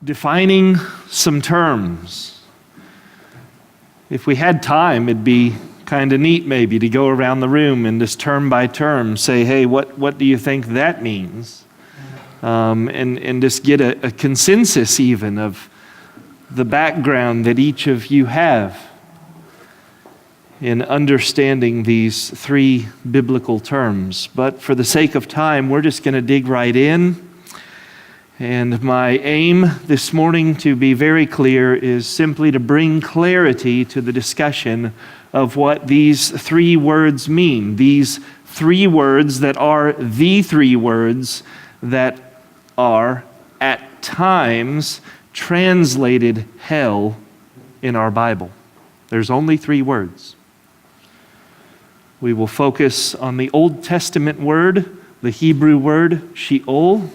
defining some terms. If we had time, it'd be kind of neat maybe to go around the room and just term by term say, hey, what do you think that means? And just get a consensus even of the background that each of you have in understanding these three biblical terms. But for the sake of time, we're just going to dig right in. And my aim this morning, to be very clear, is simply to bring clarity to the discussion of what these three words mean. These three words that are the three words that are at times translated hell in our Bible. There's only three words. We will focus on the Old Testament word, the Hebrew word Sheol,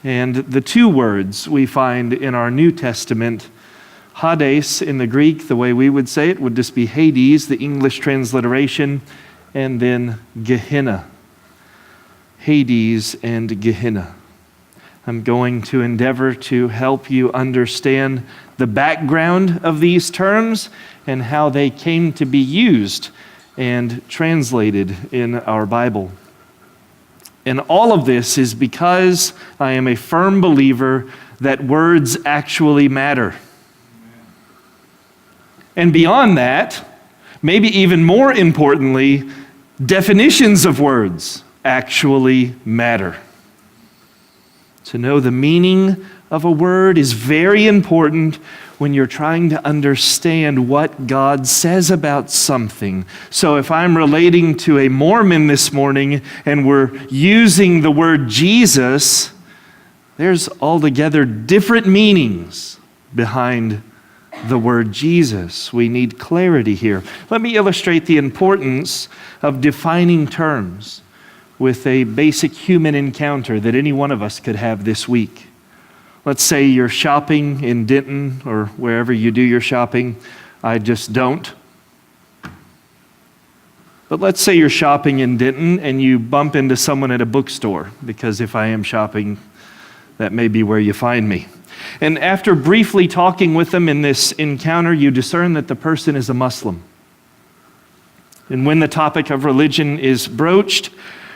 and the two words we find in our New Testament, Hades in the Greek, the way we would say it, would just be Hades, the English transliteration, and then Gahenna. Hades and Gahenna. I'm going to endeavor to help you understand the background of these terms and how they came to be used and translated in our Bible. And all of this is because I am a firm believer that words actually matter. And beyond that, maybe even more importantly, definitions of words actually matter. To know the meaning of a word is very important when you're trying to understand what God says about something. So if I'm relating to a Mormon this morning and we're using the word Jesus, there's altogether different meanings behind the word Jesus. We need clarity here. Let me illustrate the importance of defining terms with a basic human encounter that any one of us could have this week. Let's say you're shopping in Denton or wherever you do your shopping. I just don't. But let's say you're shopping in Denton and you bump into someone at a bookstore, because if I am shopping, that may be where you find me. And after briefly talking with them in this encounter, you discern that the person is a Muslim. And when the topic of religion is broached,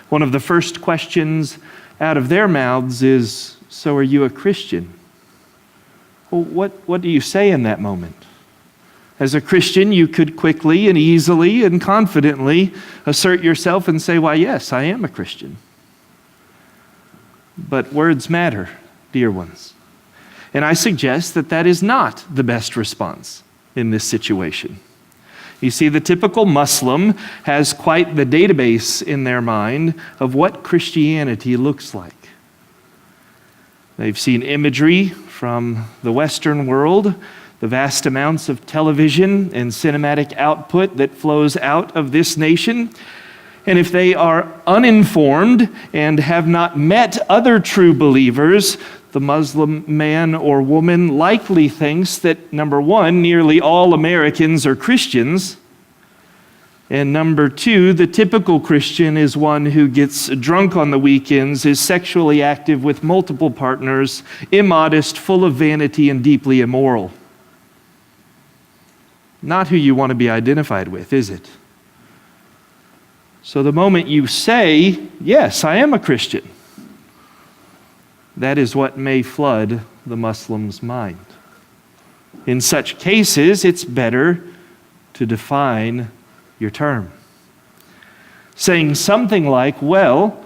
one of the first questions out of their mouths is, so are you a Christian? Well, what do you say in that moment? As a Christian, you could quickly and easily and confidently assert yourself and say, why, yes, I am a Christian. But words matter, dear ones. And I suggest that that is not the best response in this situation. You see, the typical Muslim has quite the database in their mind of what Christianity looks like. They've seen imagery from the Western world, the vast amounts of television and cinematic output that flows out of this nation. And if they are uninformed and have not met other true believers, the Muslim man or woman likely thinks that, number one, nearly all Americans are Christians, and number two, the typical Christian is one who gets drunk on the weekends, is sexually active with multiple partners, immodest, full of vanity, and deeply immoral. Not who you want to be identified with, is it? So the moment you say, yes, I am a Christian, that is what may flood the Muslim's mind. In such cases, it's better to define your term. Saying something like, well,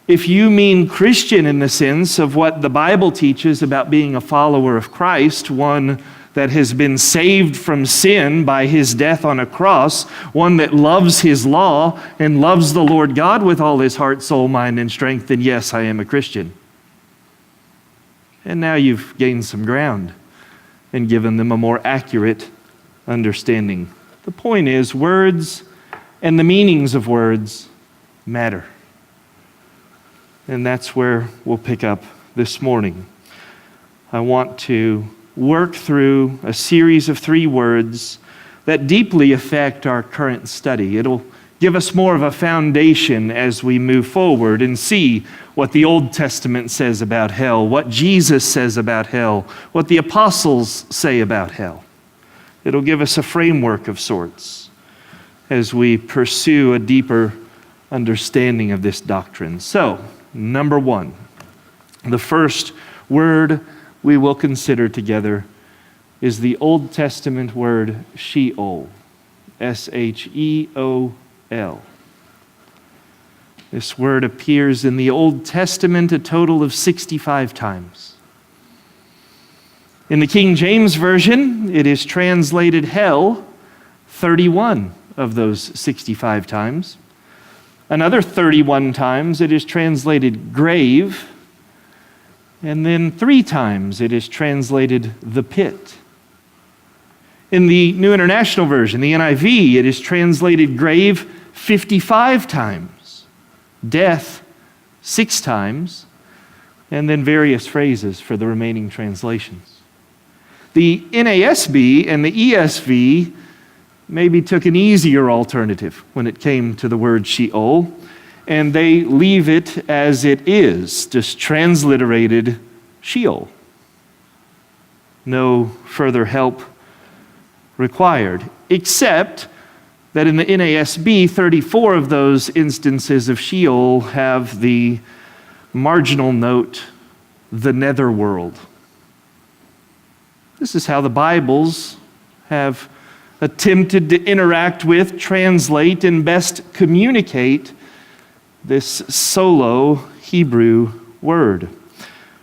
if you mean Christian in the sense of what the Bible teaches about being a follower of Christ, one that has been saved from sin by his death on a cross, one that loves his law and loves the Lord God with all his heart, soul, mind, and strength, then yes, I am a Christian. And now you've gained some ground and given them a more accurate understanding. The point is, words and the meanings of words matter. And that's where we'll pick up this morning. I want to work through a series of three words that deeply affect our current study. It'll give us more of a foundation as we move forward and see what the Old Testament says about hell, what Jesus says about hell, what the apostles say about hell. It'll give us a framework of sorts as we pursue a deeper understanding of this doctrine. So, number one, the first word we will consider together is the Old Testament word Sheol, Sheol. This word appears in the Old Testament a total of 65 times. In the King James Version, it is translated hell 31 of those 65 times. Another 31 times it is translated grave, and then 3 times it is translated the pit. In the New International Version, the NIV, it is translated grave 55 times, death 6 times, and then various phrases for the remaining translations. The NASB and the ESV maybe took an easier alternative when it came to the word Sheol, and they leave it as it is, just transliterated Sheol. No further help required, except that in the NASB, 34 of those instances of Sheol have the marginal note, the netherworld. This is how the Bibles have attempted to interact with, translate, and best communicate this solo Hebrew word.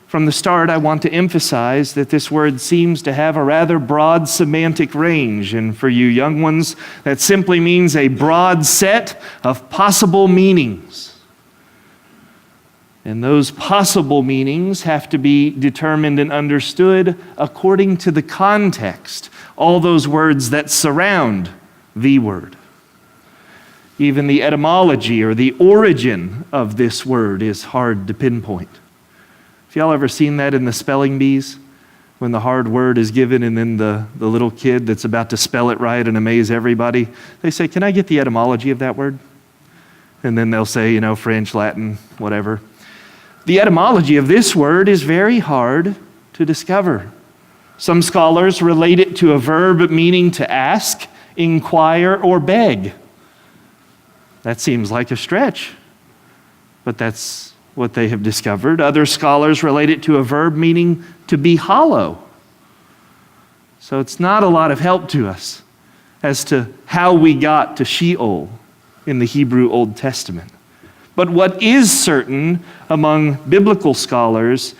From the start, I want to emphasize that this word seems to have a rather broad semantic range, and for you young ones, that simply means a broad set of possible meanings. And those possible meanings have to be determined and understood according to the context, all those words that surround the word. Even the etymology or the origin of this word is hard to pinpoint. Have y'all ever seen that in the spelling bees? When the hard word is given and then the little kid that's about to spell it right and amaze everybody, they say, "Can I get the etymology of that word?" And then they'll say, French, Latin, whatever. The etymology of this word is very hard to discover. Some scholars relate it to a verb meaning to ask, inquire, or beg. That seems like a stretch, but that's what they have discovered. Other scholars relate it to a verb meaning to be hollow. So it's not a lot of help to us as to how we got to Sheol in the Hebrew Old Testament. But what is certain among biblical scholars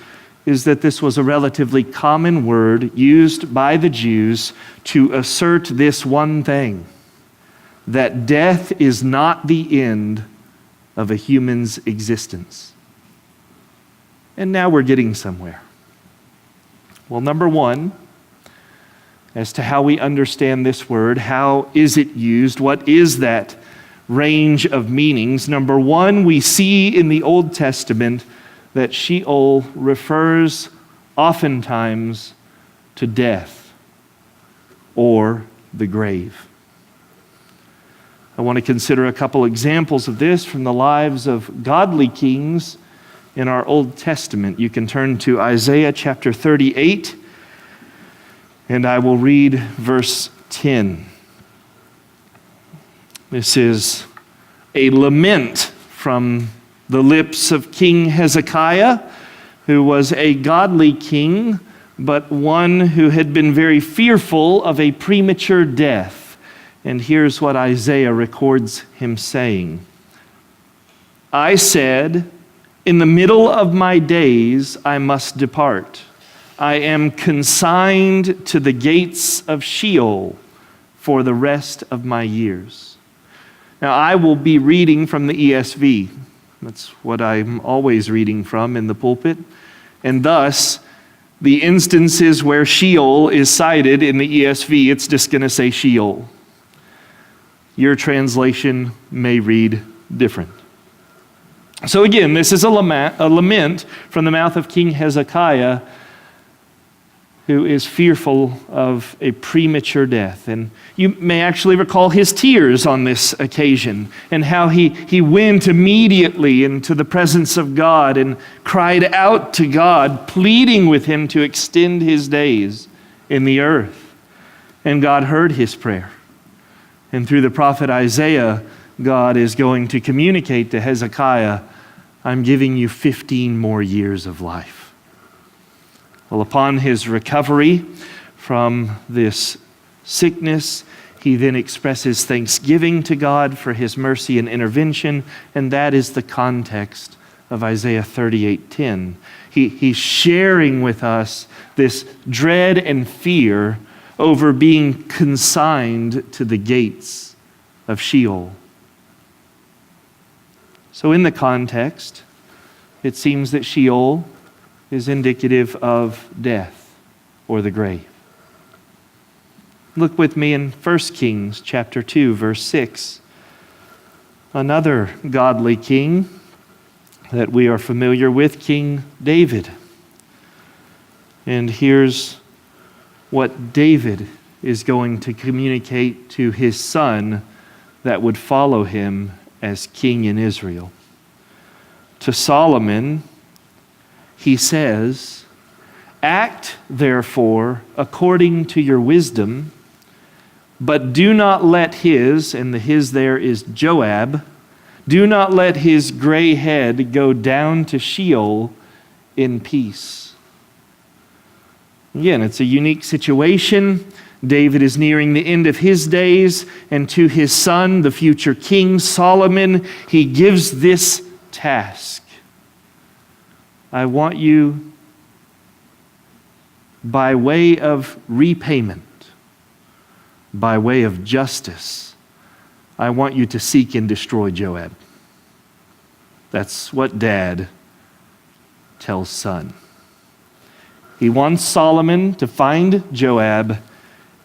is that this was a relatively common word used by the Jews to assert this one thing, that death is not the end of a human's existence. And now we're getting somewhere. Well, number one, as to how we understand this word, how is it used, what is that range of meanings? Number one, we see in the Old Testament that Sheol refers oftentimes to death or the grave. I want to consider a couple examples of this from the lives of godly kings in our Old Testament. You can turn to Isaiah chapter 38, and I will read verse 10. This is a lament from the lips of King Hezekiah, who was a godly king, but one who had been very fearful of a premature death. And here's what Isaiah records him saying. "I said, in the middle of my days I must depart. I am consigned to the gates of Sheol for the rest of my years." Now, I will be reading from the ESV. That's what I'm always reading from in the pulpit. And thus, the instances where Sheol is cited in the ESV, it's just going to say Sheol. Your translation may read different. So again, this is a lament from the mouth of King Hezekiah who is fearful of a premature death. And you may actually recall his tears on this occasion and how he went immediately into the presence of God and cried out to God, pleading with him to extend his days in the earth. And God heard his prayer. And through the prophet Isaiah, God is going to communicate to Hezekiah, I'm giving you 15 more years of life. Well, upon his recovery from this sickness, he then expresses thanksgiving to God for his mercy and intervention, and that is the context of Isaiah 38:10. He's sharing with us this dread and fear over being consigned to the gates of Sheol. So in the context, it seems that Sheol is indicative of death or the grave. Look with me in 1 Kings chapter 2, verse 6. Another godly king that we are familiar with, King David. And here's what David is going to communicate to his son that would follow him as king in Israel. To Solomon, he says, act therefore according to your wisdom, but do not let his, and the his there is Joab, do not let his gray head go down to Sheol in peace. Again, it's a unique situation. David is nearing the end of his days, and to his son, the future king Solomon, he gives this task. I want you, by way of repayment, by way of justice, I want you to seek and destroy Joab. That's what dad tells son. He wants Solomon to find Joab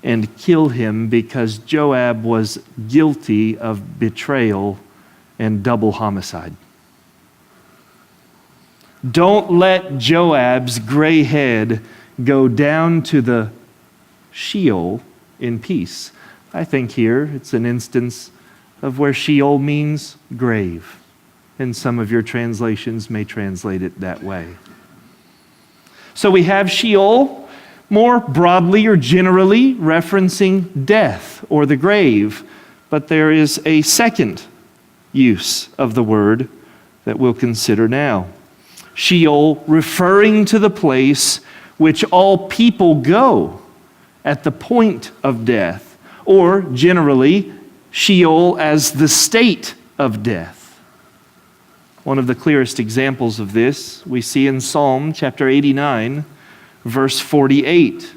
and kill him because Joab was guilty of betrayal and double homicide. Don't let Joab's gray head go down to the Sheol in peace. I think here it's an instance of where Sheol means grave, and some of your translations may translate it that way. So we have Sheol more broadly or generally referencing death or the grave, but there is a second use of the word that we'll consider now. Sheol referring to the place which all people go at the point of death, or generally, Sheol as the state of death. One of the clearest examples of this we see in Psalm chapter 89, verse 48,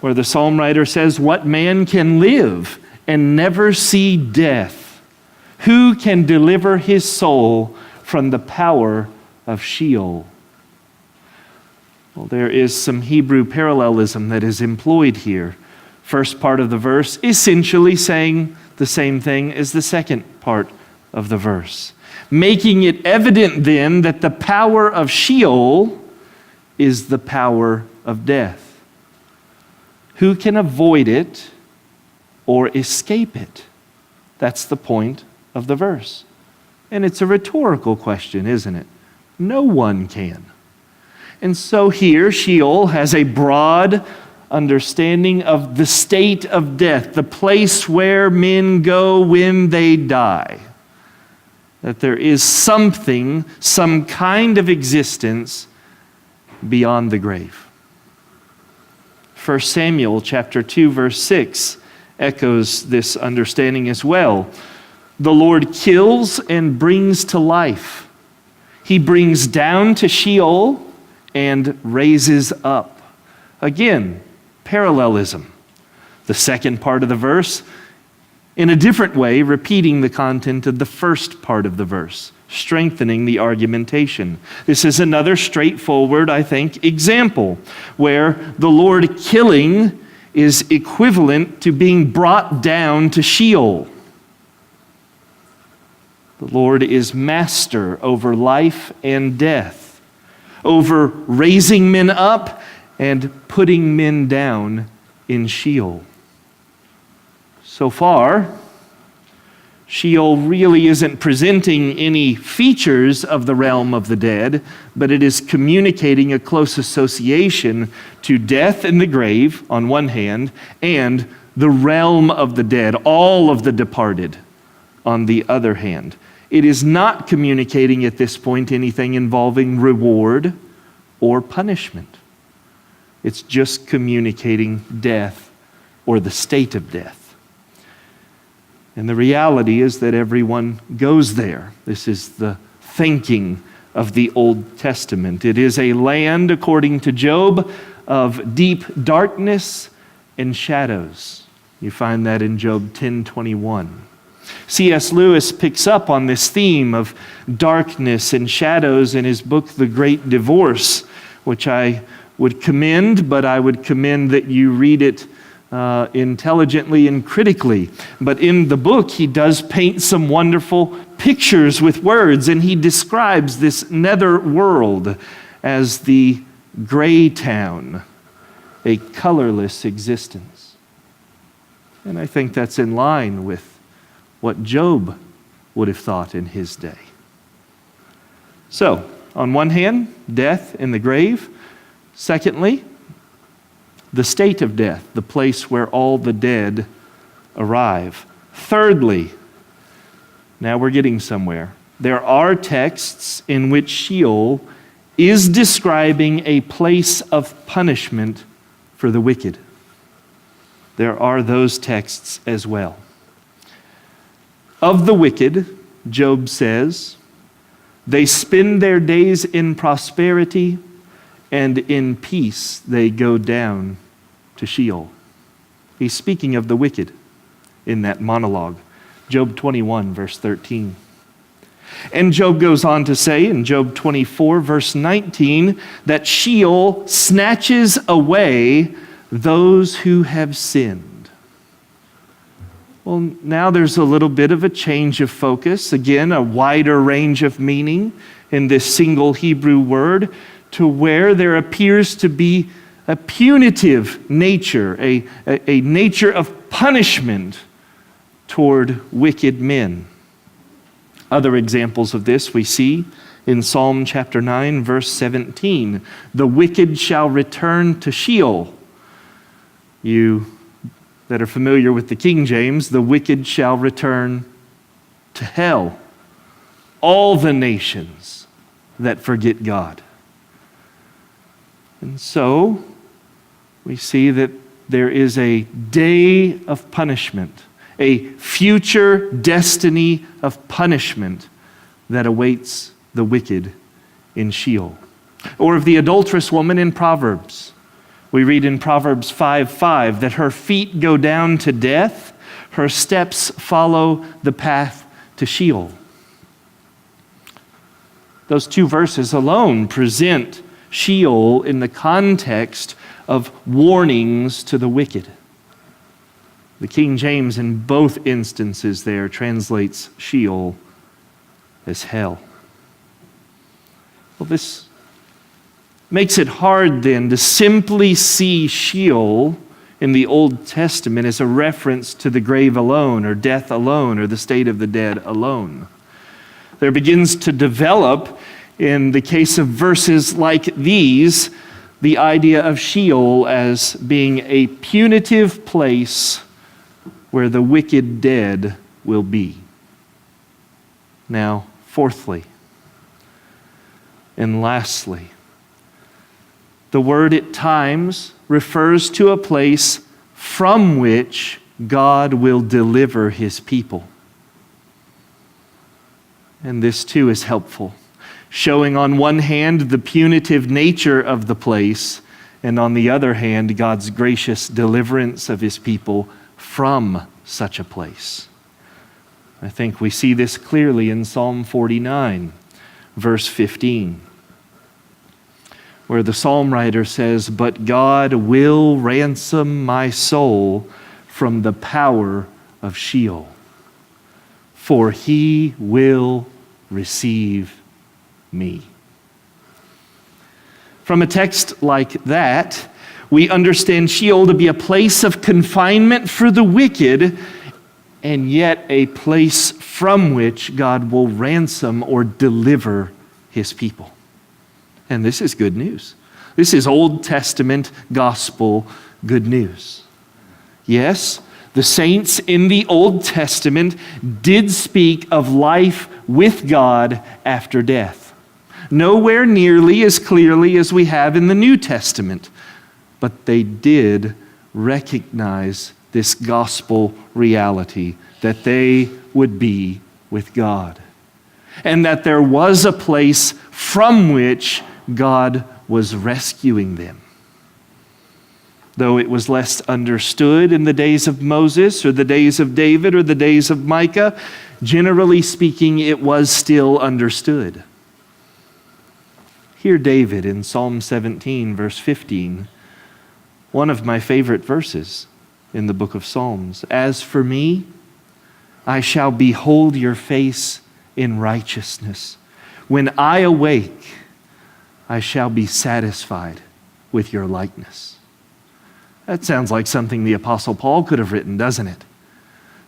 where the psalm writer says, "What man can live and never see death? Who can deliver his soul from the power of Sheol?" Well, there is some Hebrew parallelism that is employed here. First part of the verse essentially saying the same thing as the second part of the verse, making it evident then that the power of Sheol is the power of death. Who can avoid it or escape it? That's the point of the verse. And it's a rhetorical question, isn't it? No one can. And so here, Sheol has a broad understanding of the state of death, the place where men go when they die. That there is something, some kind of existence beyond the grave. 1 Samuel chapter 2, verse 6 echoes this understanding as well. The Lord kills and brings to life. He brings down to Sheol and raises up. Again, parallelism. The second part of the verse, in a different way, repeating the content of the first part of the verse, strengthening the argumentation. This is another straightforward, I think, example where the Lord killing is equivalent to being brought down to Sheol. The Lord is master over life and death, over raising men up and putting men down in Sheol. So far, Sheol really isn't presenting any features of the realm of the dead, but it is communicating a close association to death and the grave on one hand, and the realm of the dead, all of the departed on the other hand. It is not communicating at this point anything involving reward or punishment. It's just communicating death or the state of death. And the reality is that everyone goes there. This is the thinking of the Old Testament. It is a land, according to Job, of deep darkness and shadows. You find that in Job 10:21. C.S. Lewis picks up on this theme of darkness and shadows in his book, The Great Divorce, which I would commend, but I would commend that you read it intelligently and critically. But in the book, he does paint some wonderful pictures with words, and he describes this nether world as the gray town, a colorless existence. And I think that's in line with what Job would have thought in his day. So, on one hand, death in the grave. Secondly, the state of death, the place where all the dead arrive. Thirdly, now we're getting somewhere. There are texts in which Sheol is describing a place of punishment for the wicked. There are those texts as well. Of the wicked, Job says, they spend their days in prosperity, and in peace they go down to Sheol. He's speaking of the wicked in that monologue. Job 21, verse 13. And Job goes on to say in Job 24, verse 19, that Sheol snatches away those who have sinned. Well, now there's a little bit of a change of focus. Again, a wider range of meaning in this single Hebrew word, to where there appears to be a punitive nature, a nature of punishment toward wicked men. Other examples of this we see in Psalm chapter 9, verse 17. The wicked shall return to Sheol. You that are familiar with the King James, the wicked shall return to hell. All the nations that forget God. And so, we see that there is a day of punishment, a future destiny of punishment that awaits the wicked in Sheol. Or of the adulterous woman in Proverbs. We read in Proverbs 5:5 that her feet go down to death, her steps follow the path to Sheol. Those two verses alone present Sheol in the context of warnings to the wicked. The King James in both instances there translates Sheol as hell. Well, this makes it hard then to simply see Sheol in the Old Testament as a reference to the grave alone, or death alone, or the state of the dead alone. There begins to develop, in the case of verses like these, the idea of Sheol as being a punitive place where the wicked dead will be. Now, fourthly, and lastly, the word at times refers to a place from which God will deliver his people. And this too is helpful, showing on one hand the punitive nature of the place, and on the other hand, God's gracious deliverance of his people from such a place. I think we see this clearly in Psalm 49, verse 15, where the psalm writer says, "But God will ransom my soul from the power of Sheol, for he will receive me." From a text like that, we understand Sheol to be a place of confinement for the wicked, and yet a place from which God will ransom or deliver his people. And this is good news. This is Old Testament gospel good news. Yes, the saints in the Old Testament did speak of life with God after death. Nowhere nearly as clearly as we have in the New Testament, but they did recognize this gospel reality that they would be with God, and that there was a place from which God was rescuing them. Though it was less understood in the days of Moses or the days of David or the days of Micah, generally speaking, it was still understood. Hear David in Psalm 17, verse 15, one of my favorite verses in the book of Psalms. As for me, I shall behold your face in righteousness. When I awake, I shall be satisfied with your likeness. That sounds like something the Apostle Paul could have written, doesn't it?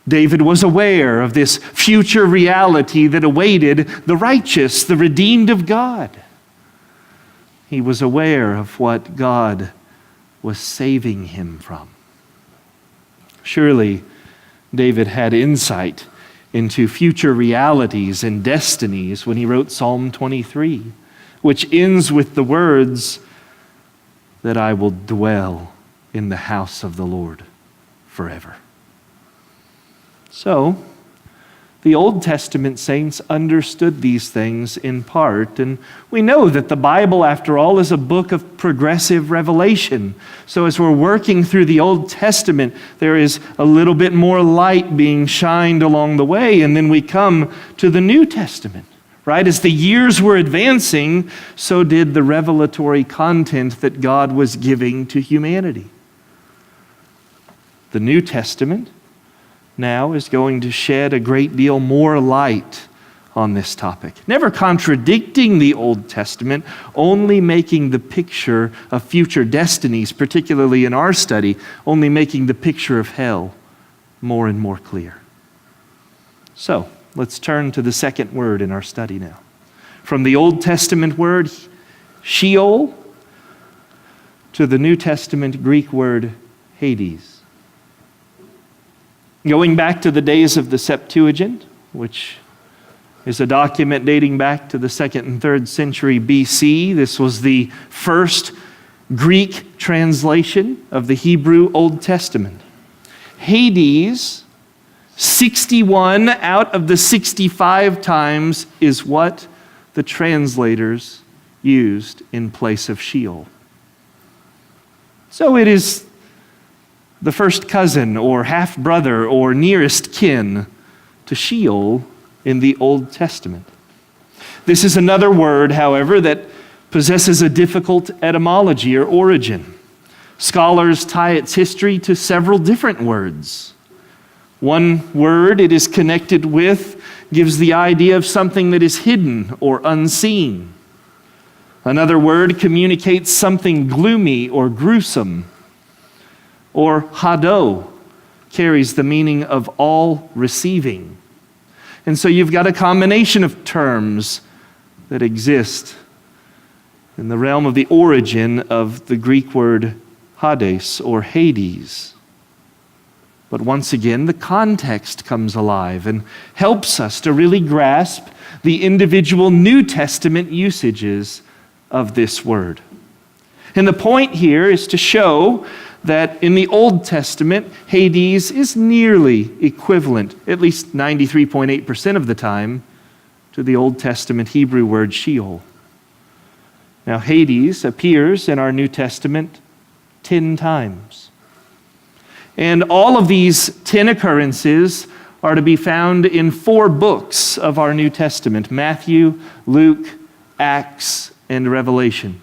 David was aware of this future reality that awaited the righteous, the redeemed of God. He was aware of what God was saving him from. Surely, David had insight into future realities and destinies when he wrote Psalm 23, which ends with the words that I will dwell in the house of the Lord forever. So, the Old Testament saints understood these things in part, and we know that the Bible, after all, is a book of progressive revelation. So as we're working through the Old Testament, there is a little bit more light being shined along the way, and then we come to the New Testament, right? As the years were advancing, so did the revelatory content that God was giving to humanity. The New Testament now is going to shed a great deal more light on this topic. Never contradicting the Old Testament, only making the picture of future destinies, particularly in our study, only making the picture of hell more and more clear. So, let's turn to the second word in our study now. From the Old Testament word, Sheol, to the New Testament Greek word, Hades. Going back to the days of the Septuagint, which is a document dating back to the 2nd and 3rd century BC. This was the first Greek translation of the Hebrew Old Testament. Hades, 61 out of the 65 times, is what the translators used in place of Sheol. So it is the first cousin or half-brother or nearest kin to Sheol in the Old Testament. This is another word, however, that possesses a difficult etymology or origin. Scholars tie its history to several different words. One word it is connected with gives the idea of something that is hidden or unseen. Another word communicates something gloomy or gruesome. Or hado carries the meaning of all receiving. And so you've got a combination of terms that exist in the realm of the origin of the Greek word Hades or Hades. But once again, the context comes alive and helps us to really grasp the individual New Testament usages of this word. And the point here is to show that in the Old Testament, Hades is nearly equivalent, at least 93.8% of the time, to the Old Testament Hebrew word Sheol. Now, Hades appears in our New Testament 10 times. And all of these 10 occurrences are to be found in 4 books of our New Testament: Matthew, Luke, Acts, and Revelation.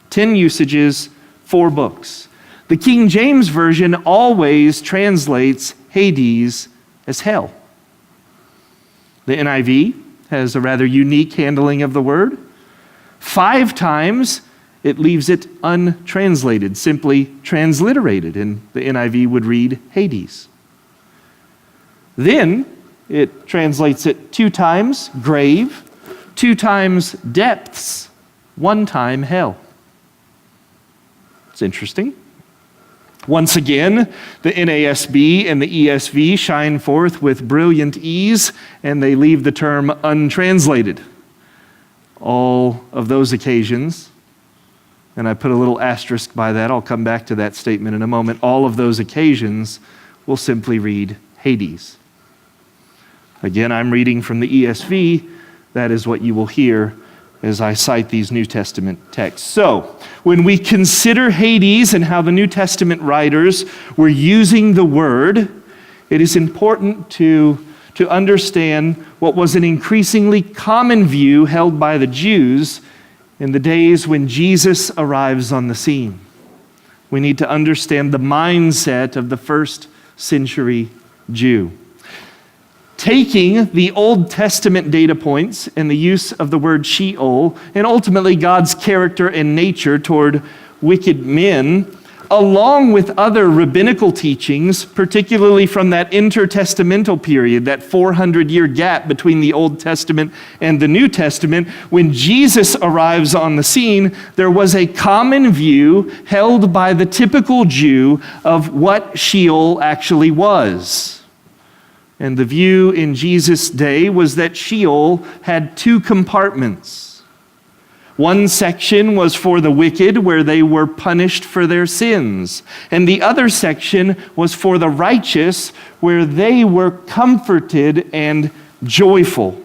10 usages, 4 books. The King James Version always translates Hades as hell. The NIV has a rather unique handling of the word. 5 times It leaves it untranslated, simply transliterated, and the NIV would read Hades. Then it translates it 2 times grave, 2 times depths, 1 time hell. It's interesting. Once again, the NASB and the ESV shine forth with brilliant ease, and they leave the term untranslated. All of those occasions, and I put a little asterisk by that, I'll come back to that statement in a moment, all of those occasions will simply read Hades. Again, I'm reading from the ESV. That is what you will hear as I cite these New Testament texts. So, when we consider Hades and how the New Testament writers were using the word, it is important to understand what was an increasingly common view held by the Jews in the days when Jesus arrives on the scene. We need to understand the mindset of the first century Jew. Taking the Old Testament data points and the use of the word Sheol, and ultimately God's character and nature toward wicked men, along with other rabbinical teachings, particularly from that intertestamental period, that 400-year gap between the Old Testament and the New Testament, when Jesus arrives on the scene, there was a common view held by the typical Jew of what Sheol actually was. And the view in Jesus' day was that Sheol had 2 compartments. One section was for the wicked, where they were punished for their sins. And the other section was for the righteous, where they were comforted and joyful.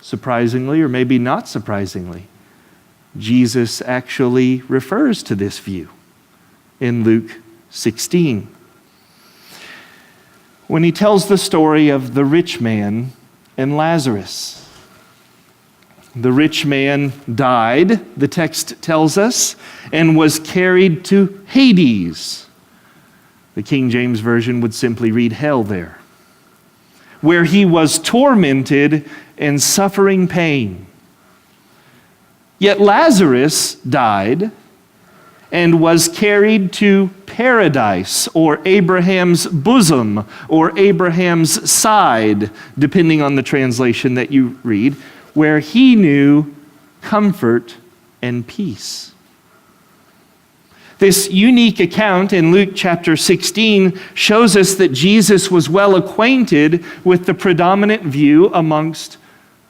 Surprisingly, or maybe not surprisingly, Jesus actually refers to this view in Luke 16. When he tells the story of the rich man and Lazarus. The rich man died, the text tells us, and was carried to Hades. The King James Version would simply read hell there, where he was tormented and suffering pain. Yet Lazarus died and was carried to paradise, or Abraham's bosom, or Abraham's side, depending on the translation that you read, where he knew comfort and peace. This unique account in Luke chapter 16 shows us that Jesus was well acquainted with the predominant view amongst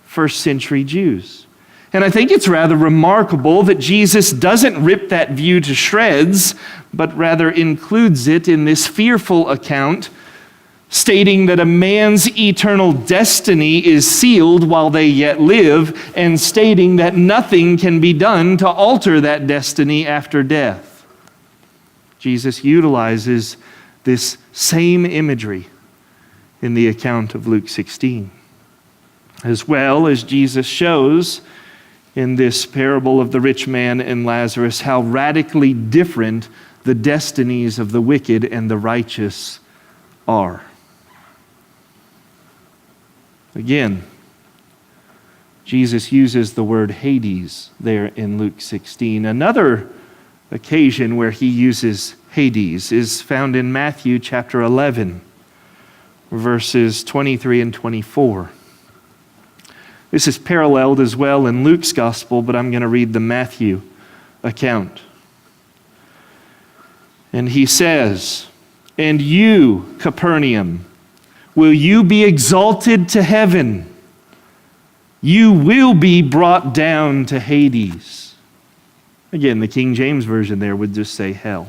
first century Jews. And I think it's rather remarkable that Jesus doesn't rip that view to shreds, but rather includes it in this fearful account, stating that a man's eternal destiny is sealed while they yet live, and stating that nothing can be done to alter that destiny after death. Jesus utilizes this same imagery in the account of Luke 16, as well as Jesus shows in this parable of the rich man and Lazarus how radically different the destinies of the wicked and the righteous are. Again, Jesus uses the word Hades there in Luke 16. Another occasion where he uses Hades is found in Matthew chapter 11, verses 23 and 24. This is paralleled as well in Luke's gospel, but I'm going to read the Matthew account. And he says, "And you, Capernaum, will you be exalted to heaven? You will be brought down to Hades." Again, the King James Version there would just say hell.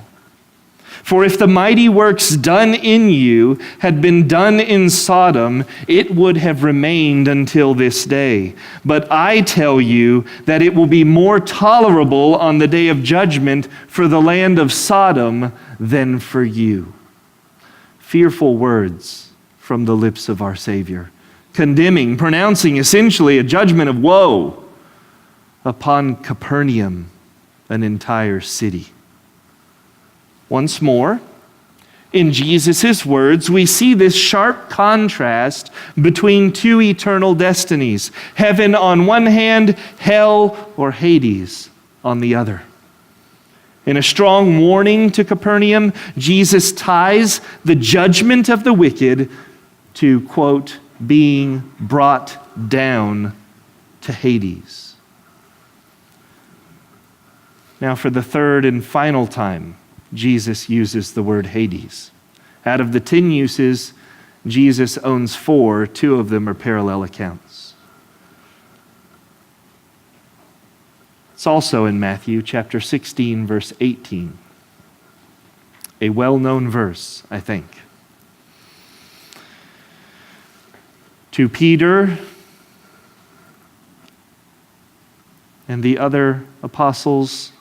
"For if the mighty works done in you had been done in Sodom, it would have remained until this day. But I tell you that it will be more tolerable on the day of judgment for the land of Sodom than for you." Fearful words from the lips of our Savior, condemning, pronouncing essentially a judgment of woe upon Capernaum, an entire city. Once more, In Jesus' words, we see this sharp contrast between two eternal destinies. Heaven on one hand, hell or Hades on the other. In a strong warning to Capernaum, Jesus ties the judgment of the wicked to, quote, being brought down to Hades. Now, for the third and final time, Jesus uses the word Hades. Out of the 10 uses, Jesus owns 4. 2 of them are parallel accounts. It's also in Matthew chapter 16, verse 18. A well-known verse, I think. To Peter and the other apostles,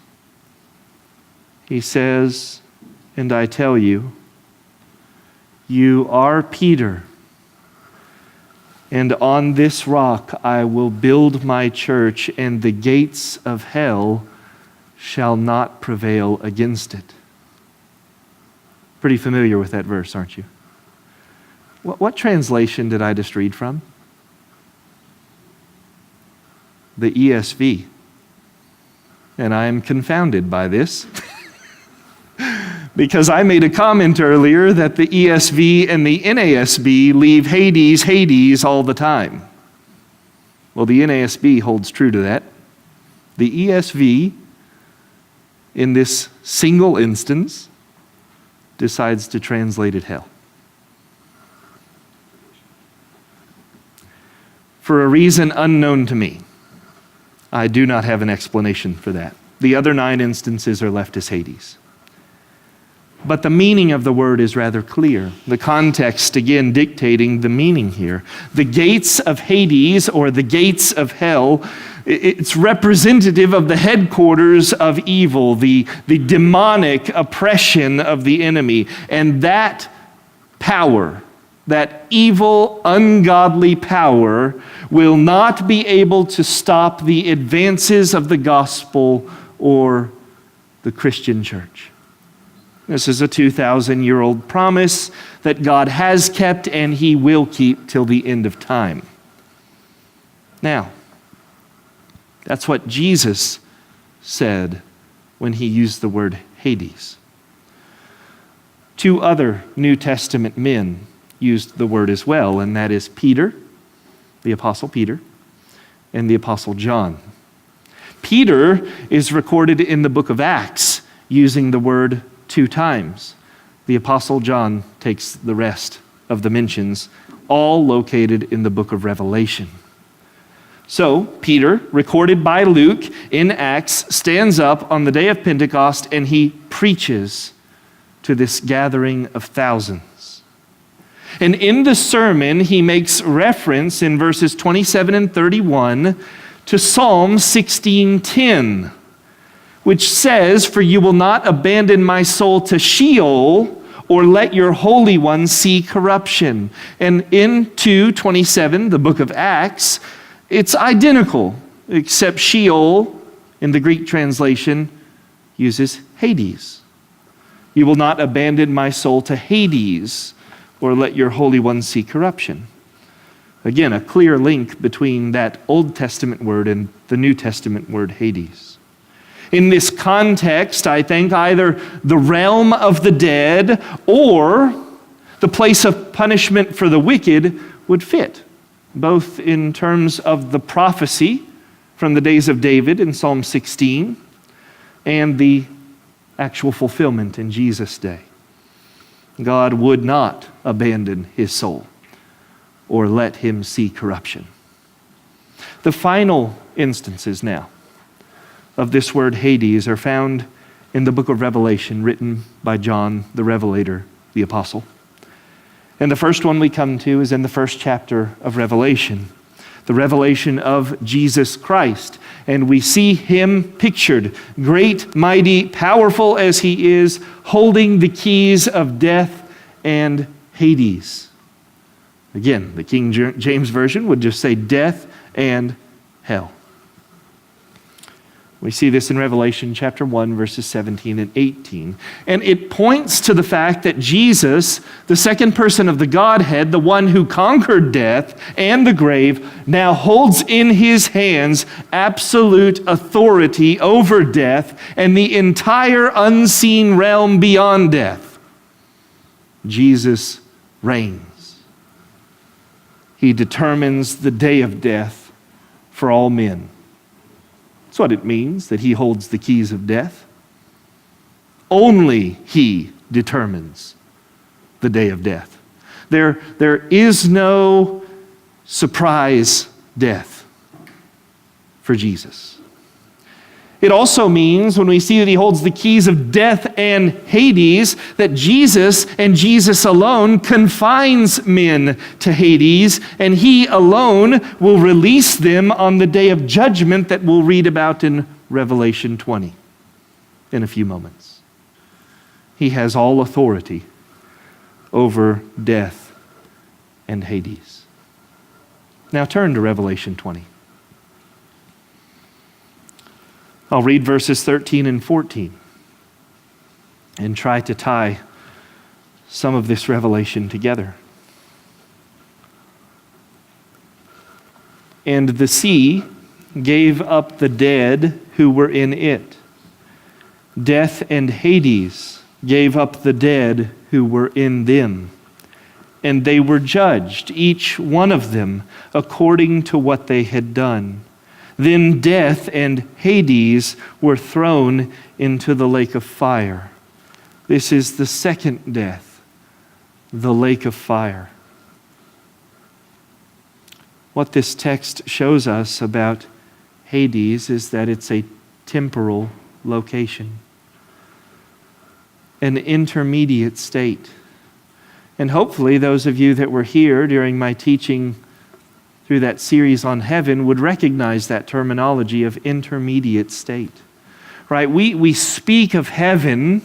he says, and I tell you, you are Peter, and on this rock I will build my church, and the gates of hell shall not prevail against it. Pretty familiar with that verse, aren't you? What translation did I just read from? The ESV. And I am confounded by this. Because I made a comment earlier that the ESV and the NASB leave Hades, Hades all the time. Well, the NASB holds true to that. The ESV, in this single instance, decides to translate it hell. For a reason unknown to me, I do not have an explanation for that. The other 9 instances are left as Hades. But the meaning of the word is rather clear. The context, again, dictating the meaning here. The gates of Hades, or the gates of hell, it's representative of the headquarters of evil, the demonic oppression of the enemy. And that power, that evil, ungodly power, will not be able to stop the advances of the gospel or the Christian church. This is a 2,000-year-old promise that God has kept and he will keep till the end of time. Now, that's what Jesus said when he used the word Hades. 2 other New Testament men used the word as well, and that is Peter, the Apostle Peter, and the Apostle John. Peter is recorded in the book of Acts using the word 2 times. The Apostle John takes the rest of the mentions, all located in the book of Revelation. So, Peter, recorded by Luke in Acts, stands up on the day of Pentecost and he preaches to this gathering of thousands. And in the sermon, he makes reference in verses 27 and 31 to Psalm 16:10. Which says, "For you will not abandon my soul to Sheol, or let your Holy One see corruption." And in 2:27, the book of Acts, it's identical, except Sheol, in the Greek translation, uses Hades. "You will not abandon my soul to Hades, or let your Holy One see corruption." Again, a clear link between that Old Testament word and the New Testament word Hades. In this context, I think either the realm of the dead or the place of punishment for the wicked would fit, both in terms of the prophecy from the days of David in Psalm 16 and the actual fulfillment in Jesus' day. God would not abandon his soul or let him see corruption. The final instances now of this word Hades are found in the book of Revelation, written by John the Revelator, the apostle. And the first one we come to is in the first chapter of Revelation, the revelation of Jesus Christ. And we see him pictured, great, mighty, powerful as he is, holding the keys of death and Hades. Again, the King James Version would just say death and hell. We see this in Revelation chapter 1, verses 17 and 18. And it points to the fact that Jesus, the second person of the Godhead, the one who conquered death and the grave, now holds in his hands absolute authority over death and the entire unseen realm beyond death. Jesus reigns. He determines the day of death for all men. That's what it means, that he holds the keys of death. Only he determines the day of death. There is no surprise death for Jesus. It also means, when we see that he holds the keys of death and Hades, that Jesus and Jesus alone confines men to Hades, and he alone will release them on the day of judgment that we'll read about in Revelation 20 in a few moments. He has all authority over death and Hades. Now turn to Revelation 20. I'll read verses 13 and 14 and try to tie some of this revelation together. And the sea gave up the dead who were in it. Death and Hades gave up the dead who were in them. And they were judged, each one of them, according to what they had done. Then death and Hades were thrown into the lake of fire. This is the second death, the lake of fire. What this text shows us about Hades is that it's a temporal location, an intermediate state. And hopefully those of you that were here during my teaching through that series on heaven would recognize that terminology of intermediate state. Right? We speak of heaven,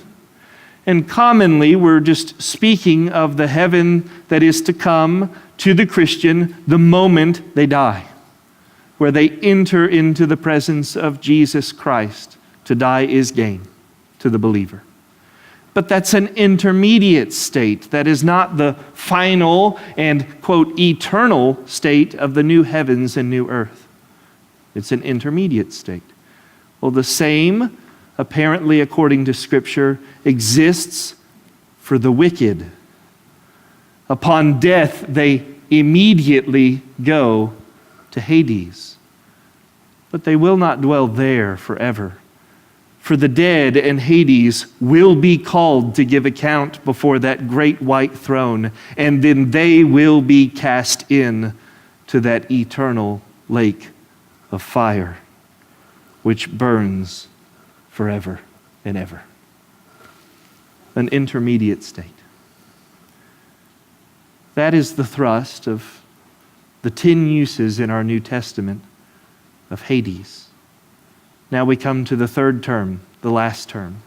and commonly we're just speaking of the heaven that is to come to the Christian the moment they die, where they enter into the presence of Jesus Christ. To die is gain to the believer. But that's an intermediate state. That is not the final and, quote, eternal state of the new heavens and new earth. It's an intermediate state. Well, the same, apparently according to Scripture, exists for the wicked. Upon death, they immediately go to Hades. But they will not dwell there forever. For the dead and Hades will be called to give account before that great white throne, and then they will be cast in to that eternal lake of fire, which burns forever and ever. An intermediate state. That is the thrust of the 10 uses in our New Testament of Hades. Now we come to the third term, the last term.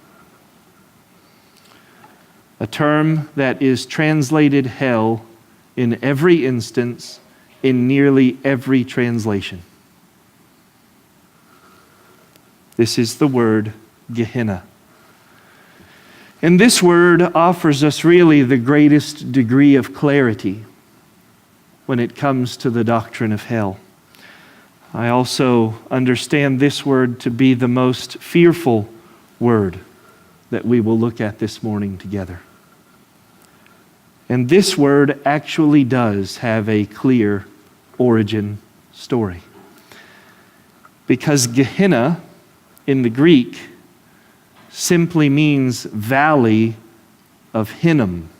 A term that is translated hell in every instance, in nearly every translation. This is the word Gahenna. And this word offers us really the greatest degree of clarity when it comes to the doctrine of hell. I also understand this word to be the most fearful word that we will look at this morning together. And this word actually does have a clear origin story. Because Gahenna in the Greek simply means valley of Hinnom,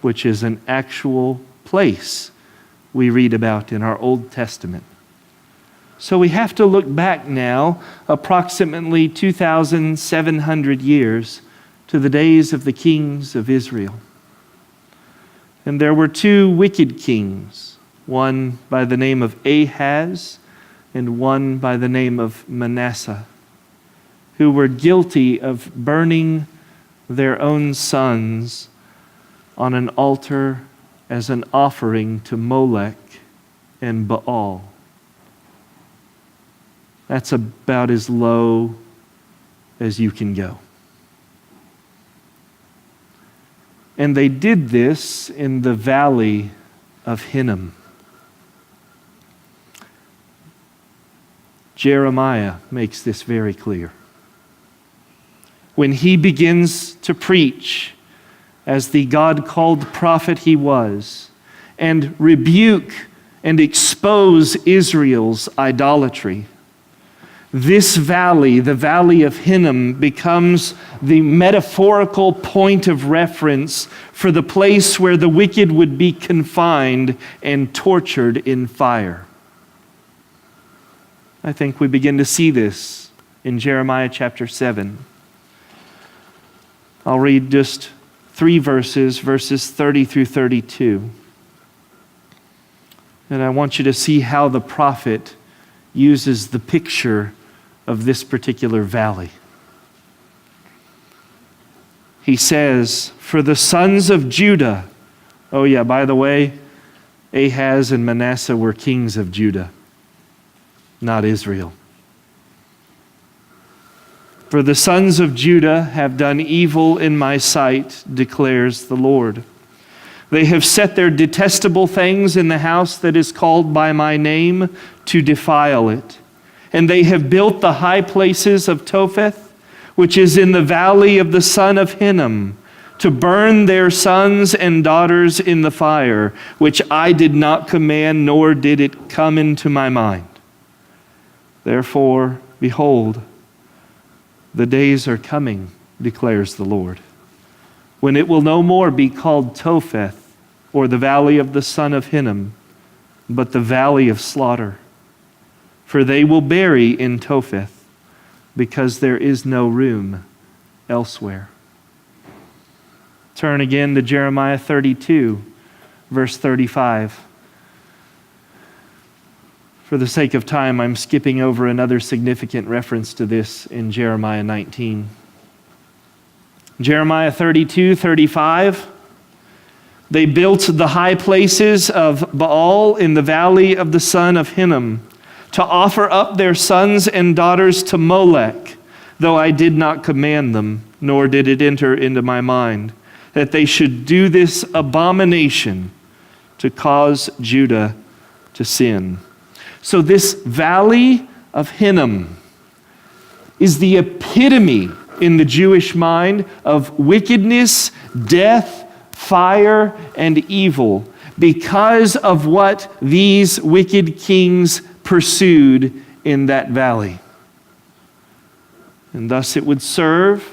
which is an actual place we read about in our Old Testament. So we have to look back now approximately 2,700 years to the days of the kings of Israel. And there were two wicked kings, one by the name of Ahaz and one by the name of Manasseh, who were guilty of burning their own sons on an altar as an offering to Molech and Baal. That's about as low as you can go. And they did this in the valley of Hinnom. Jeremiah makes this very clear. When he begins to preach as the God-called prophet he was, and rebuke and expose Israel's idolatry, this valley, the valley of Hinnom, becomes the metaphorical point of reference for the place where the wicked would be confined and tortured in fire. I think we begin to see this in Jeremiah chapter 7. I'll read just 3 verses 30 through 32. And I want you to see how the prophet uses the picture of this particular valley. He says, "For the sons of Judah," oh yeah, by the way, Ahaz and Manasseh were kings of Judah, not Israel. "For the sons of Judah have done evil in my sight, declares the Lord. They have set their detestable things in the house that is called by my name to defile it. And they have built the high places of Topheth, which is in the valley of the son of Hinnom, to burn their sons and daughters in the fire, which I did not command, nor did it come into my mind. Therefore, behold, the days are coming, declares the Lord, when it will no more be called Topheth, or the valley of the son of Hinnom, but the valley of slaughter. For they will bury in Topheth, because there is no room elsewhere." Turn again to Jeremiah 32, verse 35. For the sake of time, I'm skipping over another significant reference to this in Jeremiah 19. Jeremiah 32, 35. "They built the high places of Baal in the valley of the son of Hinnom, to offer up their sons and daughters to Molech, though I did not command them, nor did it enter into my mind, that they should do this abomination to cause Judah to sin." So this valley of Hinnom is the epitome in the Jewish mind of wickedness, death, fire, and evil because of what these wicked kings pursued in that valley. And thus it would serve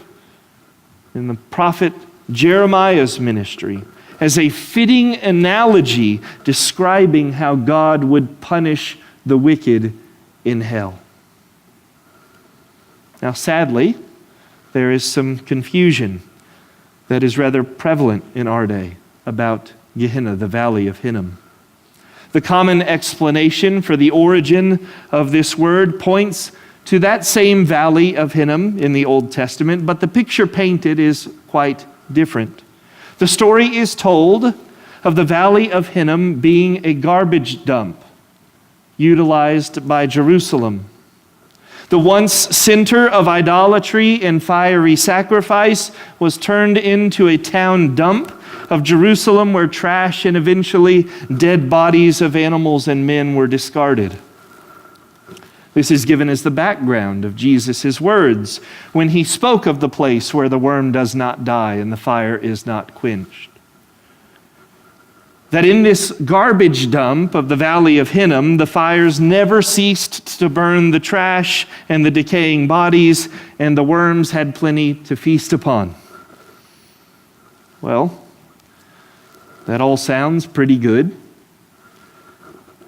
in the prophet Jeremiah's ministry as a fitting analogy describing how God would punish the wicked in hell. Now, sadly, there is some confusion that is rather prevalent in our day about Gahenna, the valley of Hinnom. The common explanation for the origin of this word points to that same valley of Hinnom in the Old Testament, but the picture painted is quite different. The story is told of the valley of Hinnom being a garbage dump utilized by Jerusalem. The once center of idolatry and fiery sacrifice was turned into a town dump of Jerusalem where trash and eventually dead bodies of animals and men were discarded. This is given as the background of Jesus' words when he spoke of the place where the worm does not die and the fire is not quenched. That in this garbage dump of the valley of Hinnom, the fires never ceased to burn the trash and the decaying bodies, and the worms had plenty to feast upon. Well, that all sounds pretty good.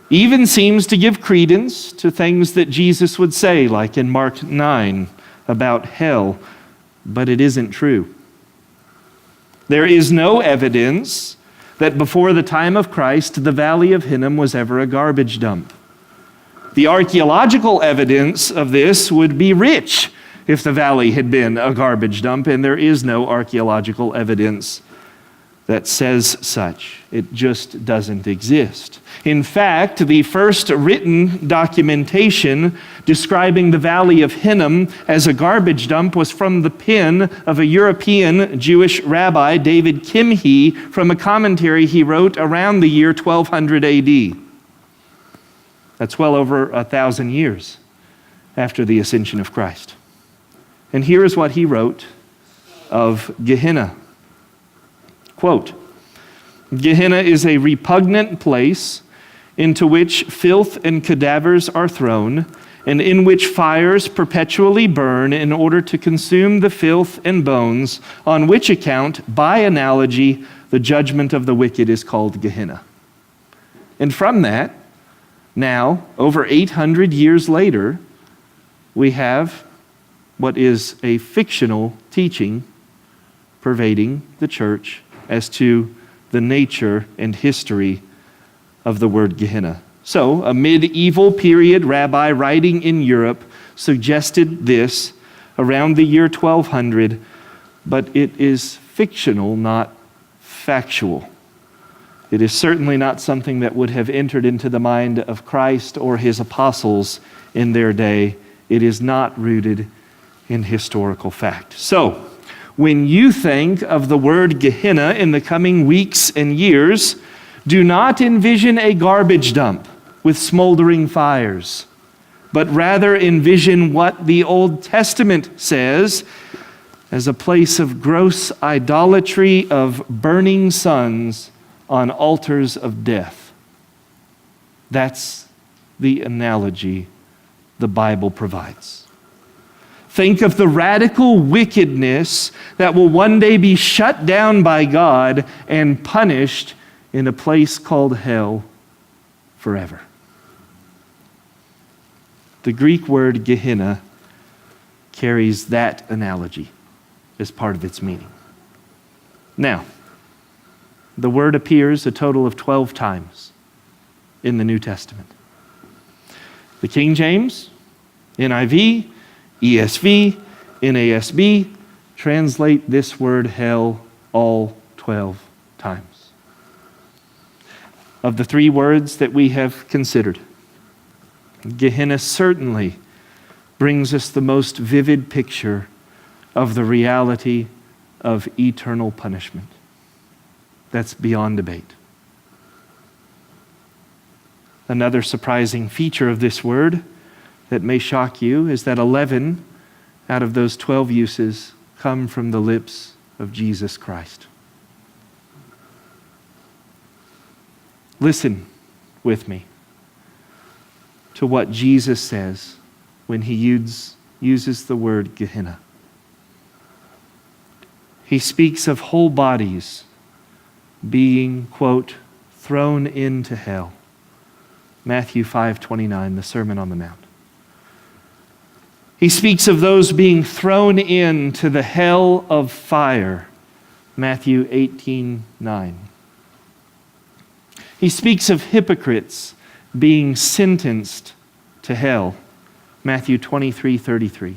Even seems to give credence to things that Jesus would say, like in Mark 9, about hell, but it isn't true. There is no evidence that before the time of Christ, the valley of Hinnom was ever a garbage dump. The archaeological evidence of this would be rich if the valley had been a garbage dump, and there is no archaeological evidence that says such. It just doesn't exist. In fact, the first written documentation describing the Valley of Hinnom as a garbage dump was from the pen of a European Jewish rabbi, David Kimhi, from a commentary he wrote around the year 1200 AD. That's well over 1,000 years after the ascension of Christ. And here is what he wrote of Gahenna. Quote, Gahenna is a repugnant place into which filth and cadavers are thrown, and in which fires perpetually burn in order to consume the filth and bones, on which account, by analogy, the judgment of the wicked is called Gahenna. And from that, now, over 800 years later, we have what is a fictional teaching pervading the church as to the nature and history of the word Gahenna. So, a medieval period rabbi writing in Europe suggested this around the year 1200, but it is fictional, not factual. It is certainly not something that would have entered into the mind of Christ or his apostles in their day. It is not rooted in historical fact. So, when you think of the word Gahenna in the coming weeks and years, do not envision a garbage dump with smoldering fires, but rather envision what the Old Testament says as a place of gross idolatry of burning suns on altars of death. That's the analogy the Bible provides. Think of the radical wickedness that will one day be shut down by God and punished in a place called hell forever. The Greek word Gahenna carries that analogy as part of its meaning. Now, the word appears a total of 12 times in the New Testament. The King James, NIV, ESV, NASB translate this word hell all 12 times. Of the three words that we have considered, Gahenna certainly brings us the most vivid picture of the reality of eternal punishment. That's beyond debate. Another surprising feature of this word that may shock you is that 11 out of those 12 uses come from the lips of Jesus Christ. Listen with me to what Jesus says when he uses the word Gahenna. He speaks of whole bodies being, quote, thrown into hell. Matthew 5:29, the Sermon on the Mount. He speaks of those being thrown into the hell of fire. Matthew 18:9. He speaks of hypocrites being sentenced to hell. Matthew 23:33.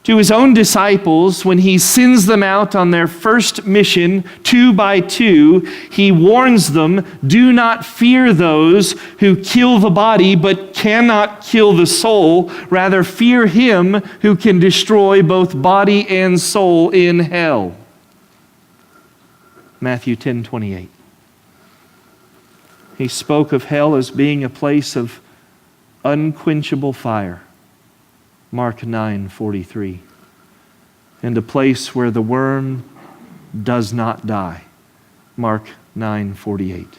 To his own disciples, when he sends them out on their first mission, 2 by 2, he warns them, do not fear those who kill the body but cannot kill the soul. Rather, fear him who can destroy both body and soul in hell. Matthew 10:28. He spoke of hell as being a place of unquenchable fire. Mark 9:43. And a place where the worm does not die. Mark 9:48.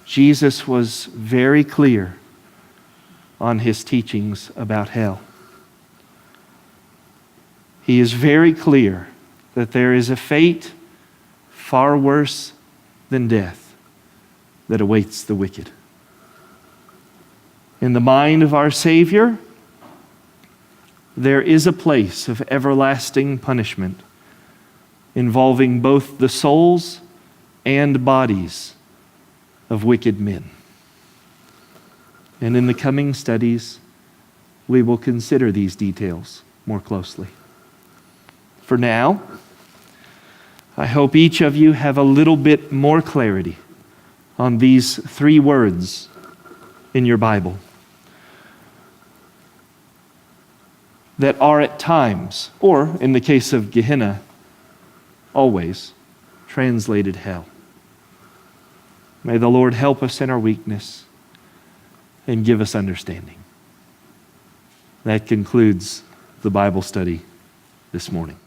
Jesus was very clear on his teachings about hell. He is very clear that there is a fate far worse than death that awaits the wicked. In the mind of our Savior, there is a place of everlasting punishment involving both the souls and bodies of wicked men. And in the coming studies, we will consider these details more closely. For now, I hope each of you have a little bit more clarity on these 3 words in your Bible that are at times, or in the case of Gehenna, always, translated hell. May the Lord help us in our weakness and give us understanding. That concludes the Bible study this morning.